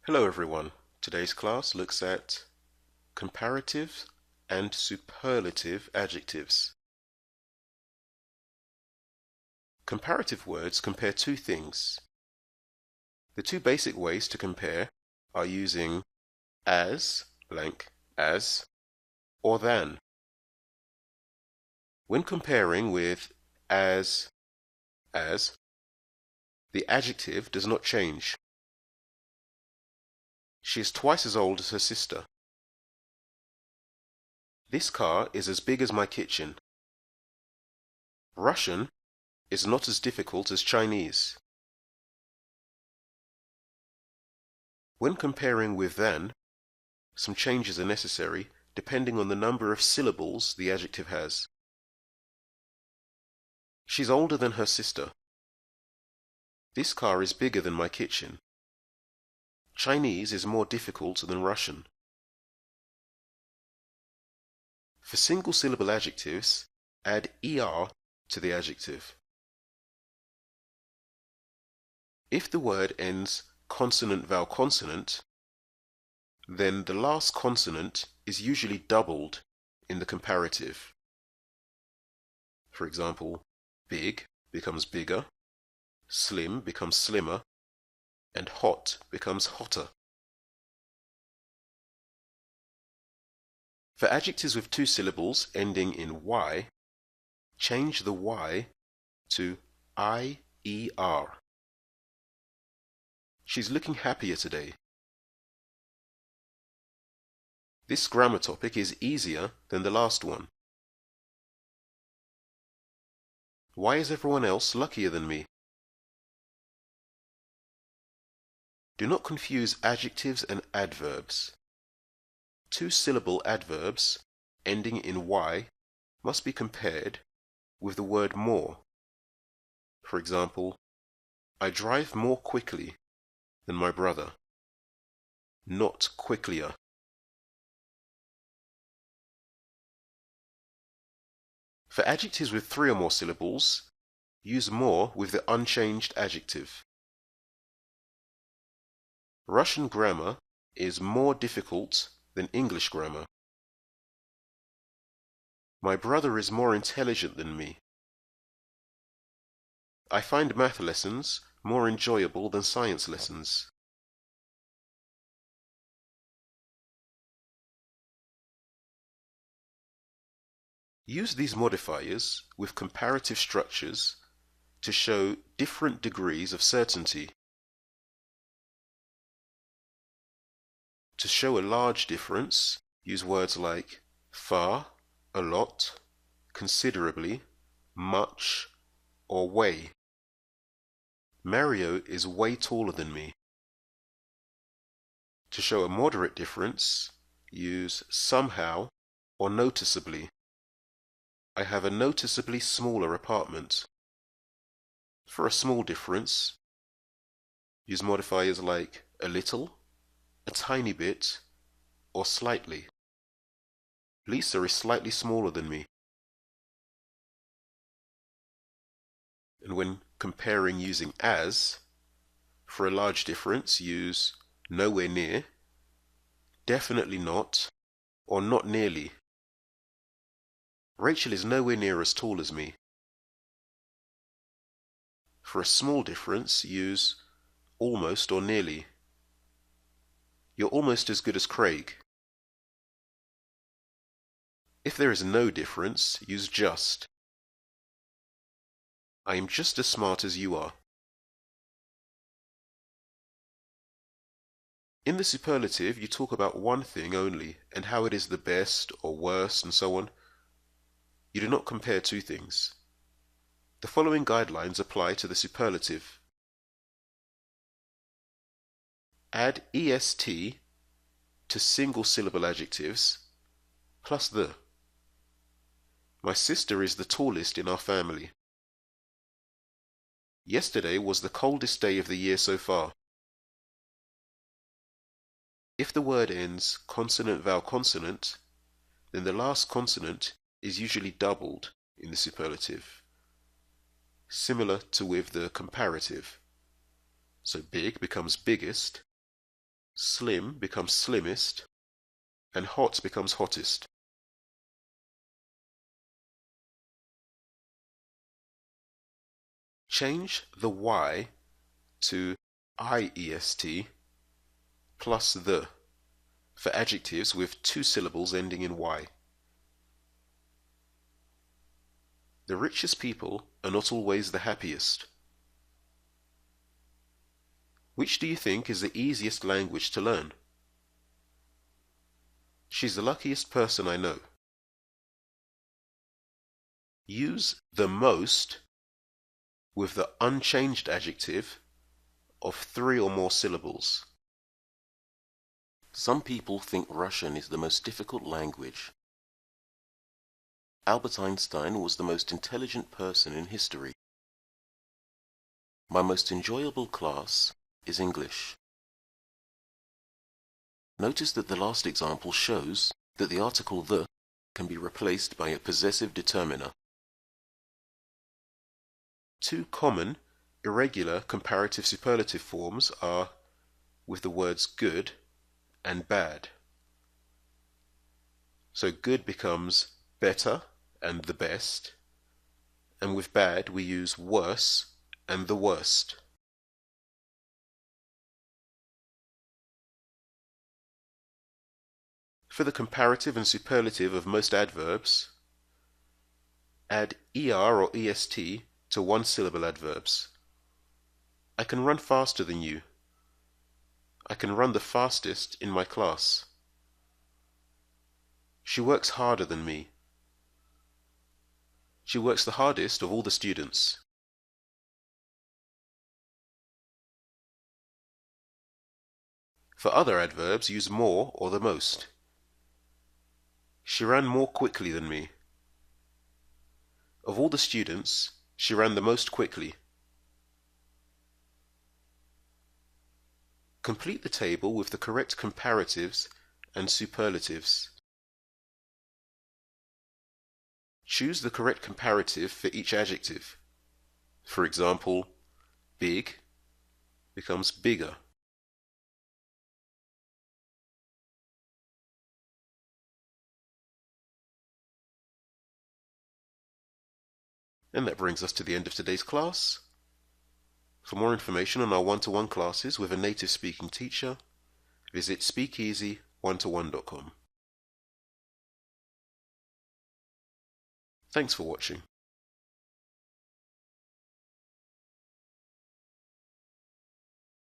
Hello everyone. Today's class looks at comparative and superlative adjectives. Comparative words compare two things. The two basic ways to compare are using as, blank, as, or than. When comparing with as, the adjective does not change. She is twice as old as her sister. This car is as big as my kitchen. Russian is not as difficult as Chinese. When comparing with than, some changes are necessary depending on the number of syllables the adjective has. She's older than her sister. This car is bigger than my kitchen. Chinese is more difficult than Russian. For single-syllable adjectives, add er to the adjective. If the word ends consonant-vowel consonant, then the last consonant is usually doubled in the comparative. For example, big becomes bigger, slim becomes slimmer, and hot becomes hotter. For adjectives with two syllables ending in y, change the y to IER. She's looking happier today. This grammar topic is easier than the last one. Why is everyone else luckier than me? Do not confuse adjectives and adverbs. Two-syllable adverbs ending in y must be compared with the word more. For example, I drive more quickly than my brother, not quicklier. For adjectives with three or more syllables, use more with the unchanged adjective. Russian grammar is more difficult than English grammar. My brother is more intelligent than me. I find math lessons more enjoyable than science lessons. Use these modifiers with comparative structures to show different degrees of certainty. To show a large difference, use words like far, a lot, considerably, much, or way. Mario is way taller than me. To show a moderate difference, use somehow or noticeably. I have a noticeably smaller apartment. For a small difference, use modifiers like a little, a tiny bit, or slightly. Lisa is slightly smaller than me. And when comparing using as, for a large difference, use nowhere near, definitely not, or not nearly. Rachel is nowhere near as tall as me. For a small difference, use almost or nearly. You're almost as good as Craig. If there is no difference, use just. I am just as smart as you are. In the superlative, you talk about one thing only, and how it is the best or worst and so on. You do not compare two things. The following guidelines apply to the superlative. Add est to single-syllable adjectives, plus the. My sister is the tallest in our family. Yesterday was the coldest day of the year so far. If the word ends consonant-vowel consonant, then the last consonant is usually doubled in the superlative, similar to with the comparative. So big becomes biggest, Slim becomes slimmest, and hot becomes hottest. Change the Y to IEST plus the for adjectives with two syllables ending in Y. The richest people are not always the happiest. Which do you think is the easiest language to learn? She's the luckiest person I know. Use the most with the unchanged adjective of 3 or more syllables. Some people think Russian is the most difficult language. Albert Einstein was the most intelligent person in history. My most enjoyable class is English. Notice that the last example shows that the article the can be replaced by a possessive determiner. Two common, irregular comparative superlative forms are with the words good and bad. So good becomes better and the best, and with bad we use worse and the worst. For the comparative and superlative of most adverbs, add er or est to one-syllable adverbs. I can run faster than you. I can run the fastest in my class. She works harder than me. She works the hardest of all the students. For other adverbs, use more or the most. She ran more quickly than me. Of all the students, she ran the most quickly. Complete the table with the correct comparatives and superlatives. Choose the correct comparative for each adjective. For example, big becomes bigger. And that brings us to the end of today's class. For more information on our one-to-one classes with a native speaking teacher, visit speakeasy1to1.com. Thanks for watching.